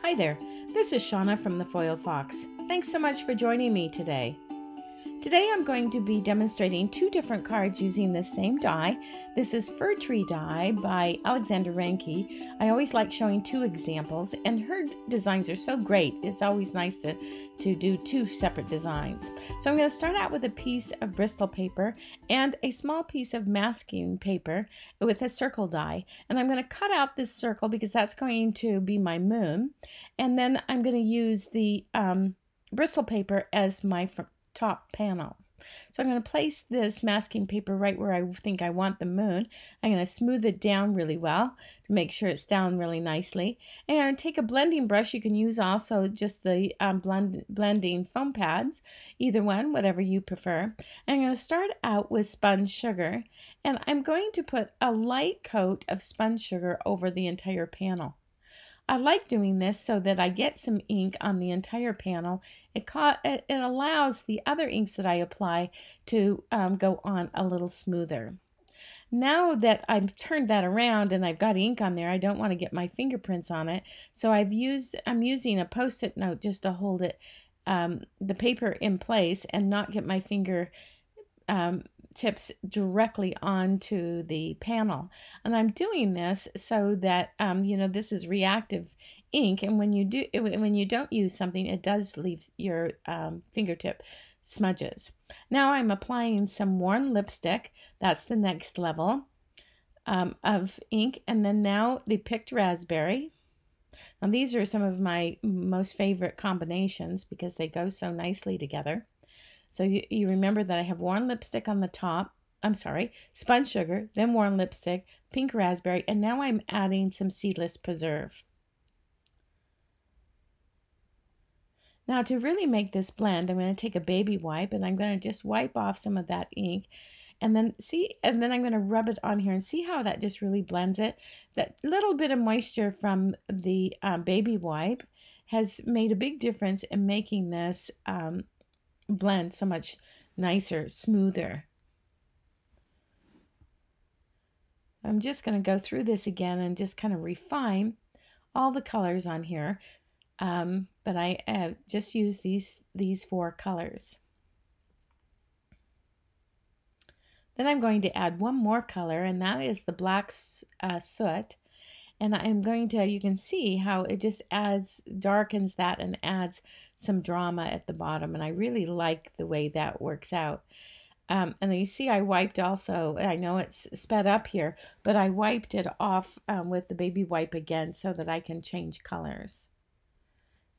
Hi there, this is Shauna from the Foiled Fox. Thanks so much for joining me today. Today I'm going to be demonstrating two different cards using the same die. This is Fir Tree Die by Alexandra Renke. I always like showing two examples, and her designs are so great. It's always nice to do two separate designs. So I'm going to start out with a piece of Bristol paper and a small piece of masking paper with a circle die. And I'm going to cut out this circle because that's going to be my moon. And then I'm going to use the Bristol paper as my top panel. So I'm going to place this masking paper right where I think I want the moon. I'm going to smooth it down really well to make sure it's down really nicely. And I'm going to take a blending brush. You can use also just the blending foam pads, either one, whatever you prefer. I'm going to start out with spun sugar, and I'm going to put a light coat of spun sugar over the entire panel. I like doing this so that I get some ink on the entire panel. It allows the other inks that I apply to go on a little smoother. Now that I've turned that around and I've got ink on there, I don't want to get my fingerprints on it. So I'm using a Post-it note just to hold it, the paper in place and not get my finger tips directly onto the panel. And I'm doing this so that this is reactive ink, and when you don't use something, it does leave your fingertip smudges. Now I'm applying some worn lipstick. That's the next level of ink. And then now the picked raspberry. Now these are some of my most favorite combinations because they go so nicely together. So you remember that I have worn lipstick on the top, spun sugar, then worn lipstick, pink raspberry, and now I'm adding some seedless preserve. Now to really make this blend, I'm going to take a baby wipe and I'm going to just wipe off some of that ink. And then I'm going to rub it on here and see how that just really blends it. That little bit of moisture from the baby wipe has made a big difference in making this blend so much nicer, smoother. I'm just going to go through this again and just kind of refine all the colors on here, but I just use these four colors. Then I'm going to add one more color, and that is the black soot. And I'm going to, you can see how it just darkens that and adds some drama at the bottom. And I really like the way that works out. And then you see I wiped also, I know it's sped up here, but I wiped it off with the baby wipe again so that I can change colors.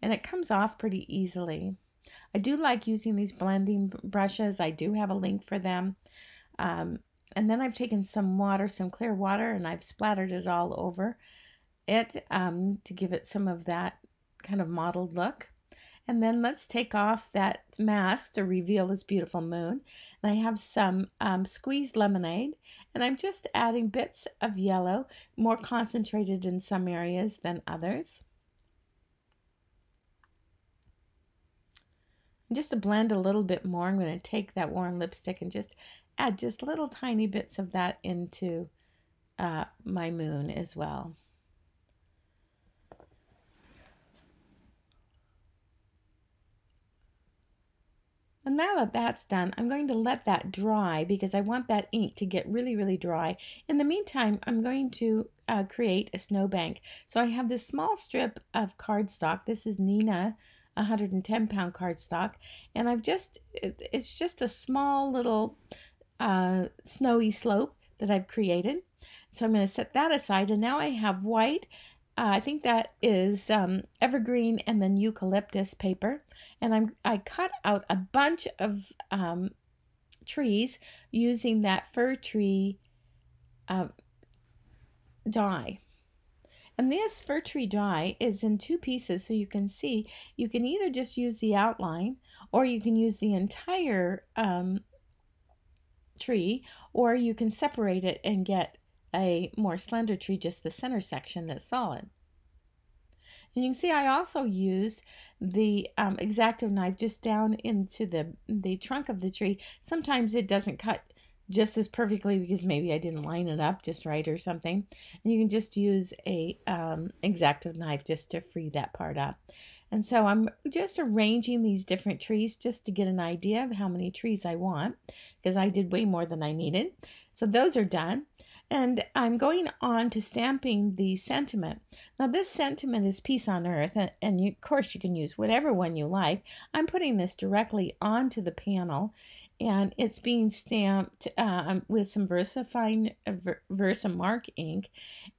And it comes off pretty easily. I do like using these blending brushes. I do have a link for them. And then I've taken some water, some clear water, and I've splattered it all over it to give it some of that kind of mottled look. And then let's take off that mask to reveal this beautiful moon. And I have some squeezed lemonade, and I'm just adding bits of yellow, more concentrated in some areas than others. And just to blend a little bit more, I'm going to take that worn lipstick and just add just little tiny bits of that into my moon as well. And now that that's done, I'm going to let that dry because I want that ink to get really, really dry. In the meantime, I'm going to create a snowbank. So I have this small strip of cardstock. This is Nina 110-pound cardstock, and it's just a small little snowy slope that I've created. So I'm going to set that aside, and now I have white, I think that is evergreen and then eucalyptus paper, and I cut out a bunch of trees using that fir tree die. And this fir tree die is in two pieces, so you can see you can either just use the outline or you can use the entire tree, or you can separate it and get a more slender tree, just the center section that's solid. And you can see I also used the X-Acto knife just down into the trunk of the tree. Sometimes it doesn't cut just as perfectly because maybe I didn't line it up just right or something. And you can just use a X-Acto knife just to free that part up. And so I'm just arranging these different trees just to get an idea of how many trees I want, because I did way more than I needed. So those are done. And I'm going on to stamping the sentiment. Now this sentiment is peace on earth, and of course you can use whatever one you like. I'm putting this directly onto the panel, and it's being stamped with some Versamark ink,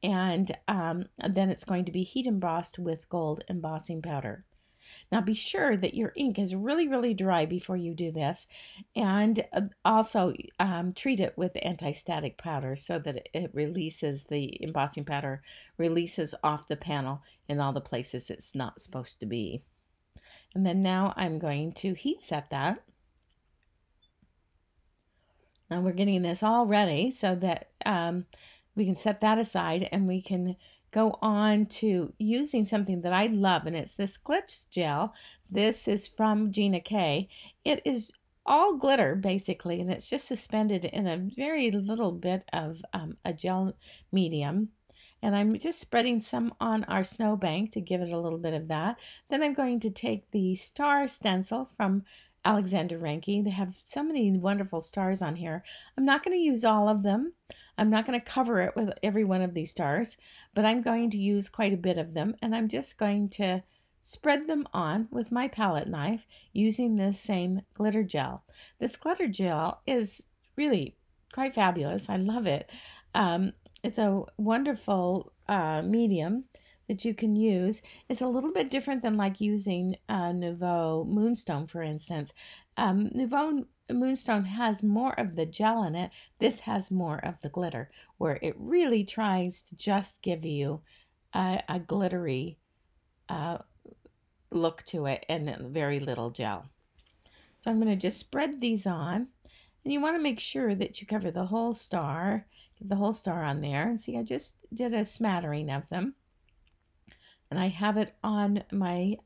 and then it's going to be heat embossed with gold embossing powder. Now be sure that your ink is really, really dry before you do this, and also treat it with anti-static powder so that it releases, the embossing powder releases off the panel in all the places it's not supposed to be. And then now I'm going to heat set that. Now we're getting this all ready so that we can set that aside, and we can go on to using something that I love, and it's this glitch gel. This is from Gina K. It is all glitter basically, and it's just suspended in a very little bit of a gel medium. And I'm just spreading some on our snowbank to give it a little bit of that. Then I'm going to take the star stencil from Alexandra Renke. They have so many wonderful stars on here. I'm not going to use all of them. I'm not going to cover it with every one of these stars, but I'm going to use quite a bit of them, and I'm just going to spread them on with my palette knife using this same glitter gel. This glitter gel is really quite fabulous. I love it. It's a wonderful medium that you can use. It's a little bit different than like using Nouveau Moonstone, for instance. Nouveau Moonstone has more of the gel in it. This has more of the glitter, where it really tries to just give you a glittery look to it and very little gel. So I'm going to just spread these on, and you want to make sure that you cover the whole star, get the whole star on there. And see, I just did a smattering of them, and I have it on my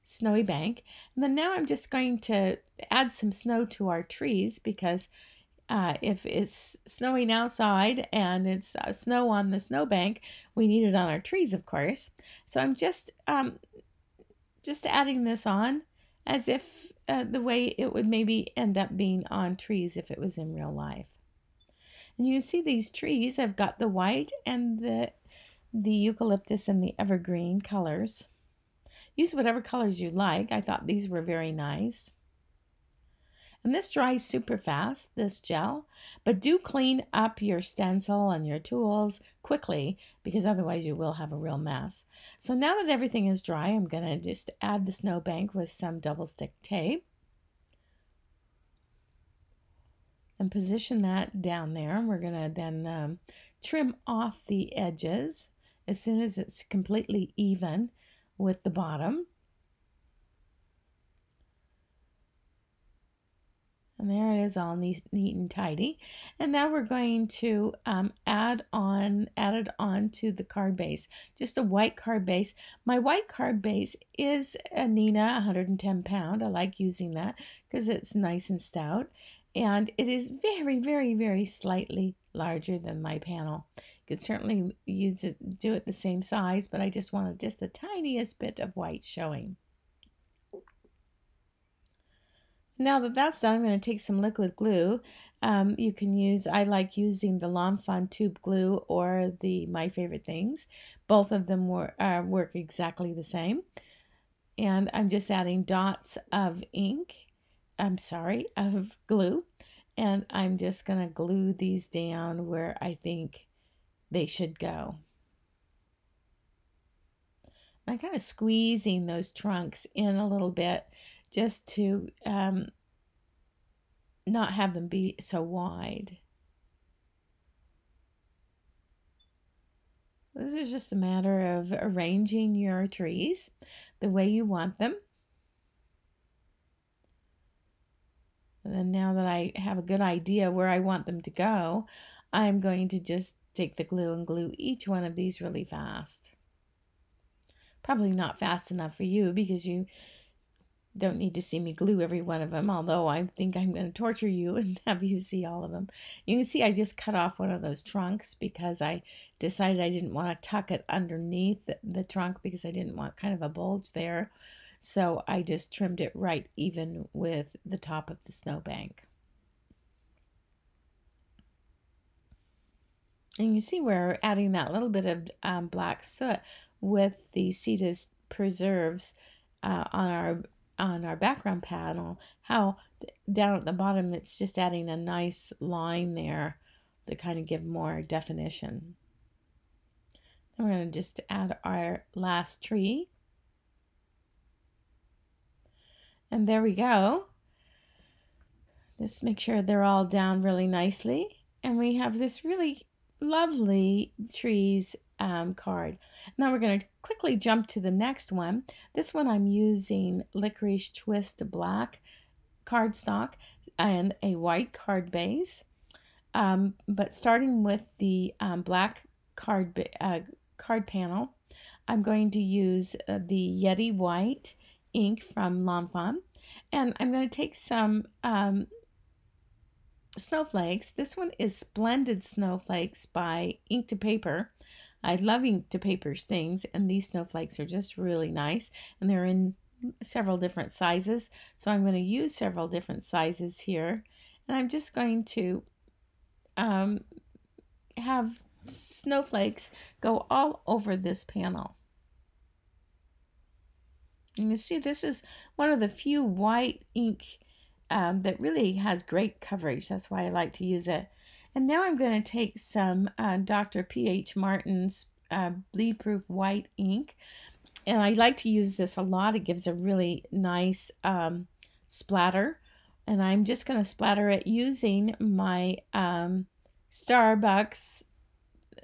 snowy bank. And then now I'm just going to add some snow to our trees, because if it's snowing outside and it's snow on the snowbank, we need it on our trees, of course. So I'm just adding this on as if the way it would maybe end up being on trees if it was in real life. And you can see these trees have got the white and the eucalyptus and the evergreen colors. Use whatever colors you like. I thought these were very nice. And this dries super fast, this gel, but do clean up your stencil and your tools quickly, because otherwise you will have a real mess. So now that everything is dry, I'm going to just add the snowbank with some double stick tape and position that down there. We're going to then trim off the edges as soon as it's completely even with the bottom. And there it is, all neat and tidy. And now we're going to add it on to the card base, just a white card base. My white card base is a Nina 110 pound. I like using that because it's nice and stout. And it is very, very, very slightly larger than my panel. You could certainly do it the same size, but I just wanted just the tiniest bit of white showing. Now that that's done, I'm going to take some liquid glue. You can use, I like using the L'Enfant tube glue or the My Favorite Things. Both of them work exactly the same. And I'm just adding dots of of glue. And I'm just going to glue these down where I think they should go. I'm kind of squeezing those trunks in a little bit, just to not have them be so wide. This is just a matter of arranging your trees the way you want them. And then now that I have a good idea where I want them to go, I'm going to just take the glue and glue each one of these really fast. Probably not fast enough for you, because you don't need to see me glue every one of them, although I think I'm going to torture you and have you see all of them. You can see I just cut off one of those trunks because I decided I didn't want to tuck it underneath the trunk because I didn't want kind of a bulge there. So I just trimmed it right even with the top of the snowbank. And you see we're adding that little bit of black soot with the Cetus Preserves on our background panel, how down at the bottom it's just adding a nice line there to kind of give more definition. Then we're going to just add our last tree. And there we go. Just make sure they're all down really nicely. And we have this really lovely trees card. Now we're going to quickly jump to the next one. This one I'm using Licorice Twist Black cardstock and a white card base. But starting with the black card panel, I'm going to use the Yeti White ink from L'Enfant, and I'm going to take some snowflakes. This one is Splendid Snowflakes by Ink to Paper. I love Ink to Paper's things, and these snowflakes are just really nice, and they're in several different sizes, so I'm going to use several different sizes here, and I'm just going to have snowflakes go all over this panel. And you see this is one of the few white ink that really has great coverage. That's why I like to use it. And now I'm going to take some Dr. P.H. Martin's bleed proof white ink, and I like to use this a lot. It gives a really nice splatter, and I'm just going to splatter it using my Starbucks.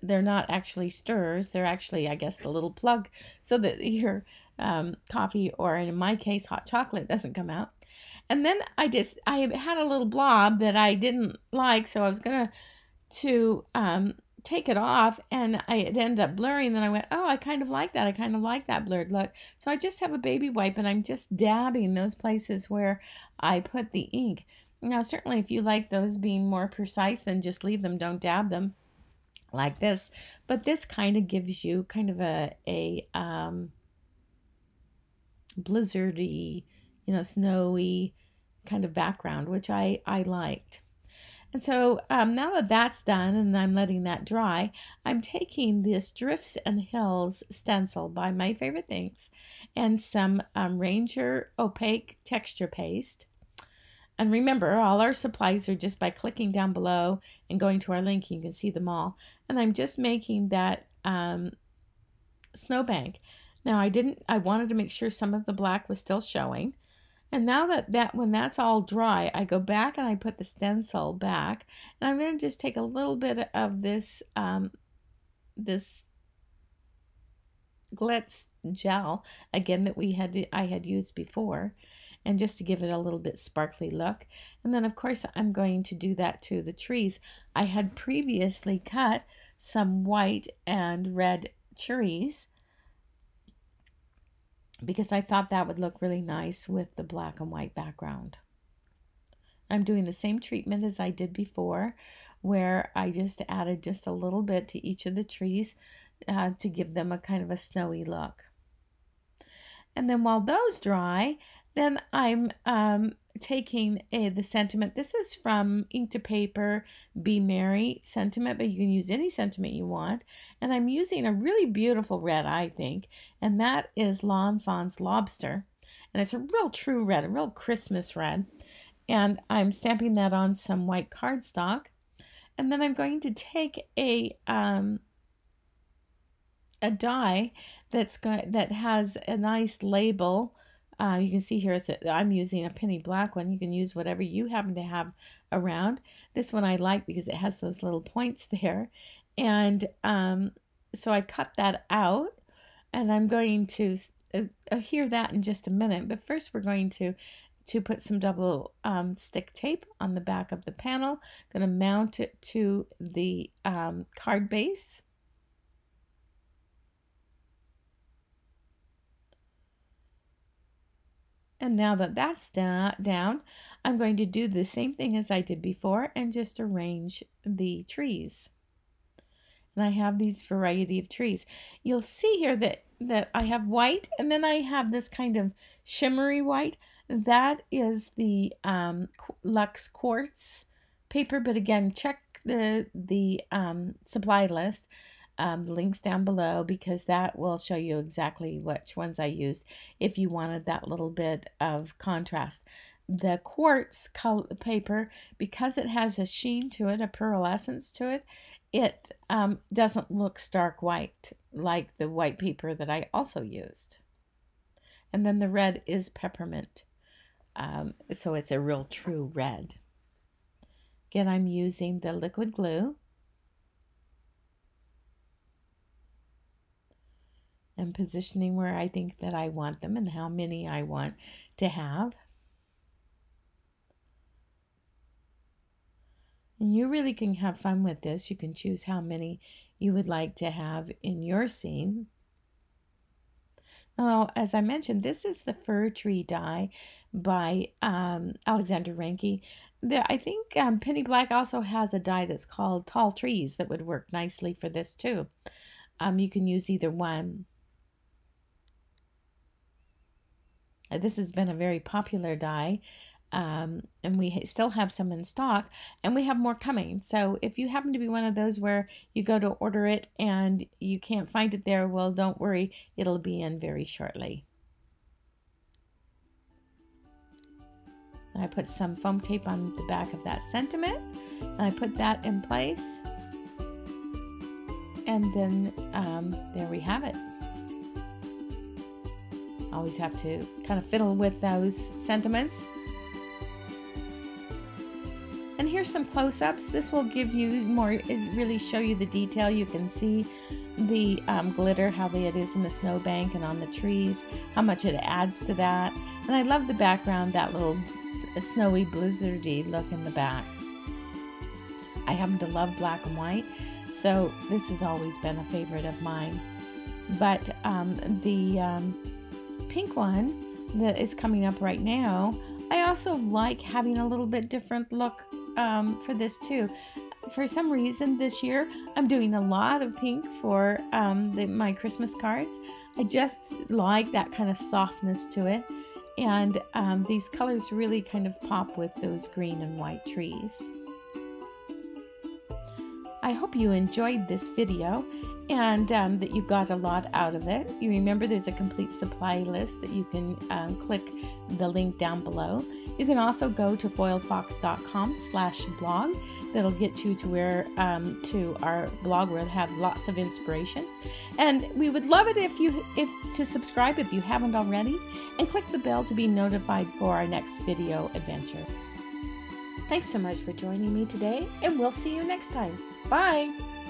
They're not actually stirrers, they're actually, I guess, the little plug so that your coffee, or in my case hot chocolate, doesn't come out. And then I had a little blob that I didn't like, so I was going to take it off, and it ended up blurring. Then I went, oh, I kind of like that. I kind of like that blurred look. So I just have a baby wipe, and I'm just dabbing those places where I put the ink. Now, certainly if you like those being more precise, then just leave them. Don't dab them like this. But this kind of gives you kind of a blizzardy, snowy kind of background, which I liked. And so now that that's done and I'm letting that dry, I'm taking this Drifts and Hills stencil by My Favorite Things and some Ranger opaque texture paste. And remember, all our supplies are just by clicking down below and going to our link. You can see them all. And I'm just making that snowbank. Now I wanted to make sure some of the black was still showing. And now that when that's all dry, I go back and I put the stencil back, and I'm going to just take a little bit of this this glitz gel again that I had used before, and just to give it a little bit sparkly look. And then of course I'm going to do that to the trees. I had previously cut some white and red cherries because I thought that would look really nice with the black and white background. I'm doing the same treatment as I did before, where I just added just a little bit to each of the trees to give them a kind of a snowy look. And then while those dry, then I'm taking the sentiment. This is from Ink to Paper Be Merry sentiment, but you can use any sentiment you want. And I'm using a really beautiful red, I think, and that is L'Enfant's Lobster. And it's a real true red, a real Christmas red. And I'm stamping that on some white cardstock. And then I'm going to take a die that has a nice label. You can see here I'm using a penny black one. You can use whatever you happen to have around. This one I like because it has those little points there. And so I cut that out, and I'm going to hear that in just a minute. But first we're going to put some double stick tape on the back of the panel. Going to mount it to the card base. And now that that's down, I'm going to do the same thing as I did before and just arrange the trees. And I have these variety of trees. You'll see here that I have white, and then I have this kind of shimmery white. That is the Luxe Quartz paper, but again, check the supply list. The links down below, because that will show you exactly which ones I used if you wanted that little bit of contrast. The quartz paper, because it has a sheen to it, a pearlescence to it, it doesn't look stark white like the white paper that I also used. And then the red is peppermint, so it's a real true red. Again, I'm using the liquid glue. And positioning where I think that I want them and how many I want to have. And you really can have fun with this. You can choose how many you would like to have in your scene. Now, as I mentioned, this is the fir tree die by Alexandra Renke. I think Penny Black also has a die that's called Tall Trees that would work nicely for this too. You can use either one. This has been a very popular die, and we still have some in stock, and we have more coming. So if you happen to be one of those where you go to order it and you can't find it there, well, don't worry, it'll be in very shortly. I put some foam tape on the back of that sentiment, and I put that in place, and then there we have it. Always have to kind of fiddle with those sentiments. And here's some close-ups. This will give you more, really show you the detail. You can see the glitter, how it is in the snowbank and on the trees, how much it adds to that. And I love the background, that little snowy blizzardy look in the back. I happen to love black and white, so this has always been a favorite of mine. But the pink one that is coming up right now, I also like having a little bit different look for this too. For some reason this year I'm doing a lot of pink for my Christmas cards. I just like that kind of softness to it, and these colors really kind of pop with those green and white trees. I hope you enjoyed this video and that you got a lot out of it. You remember there's a complete supply list that you can click the link down below. You can also go to foiledfox.com/blog. That'll get you to where to our blog where we'll have lots of inspiration. And we would love it if to subscribe if you haven't already, and click the bell to be notified for our next video adventure. Thanks so much for joining me today, and we'll see you next time. Bye!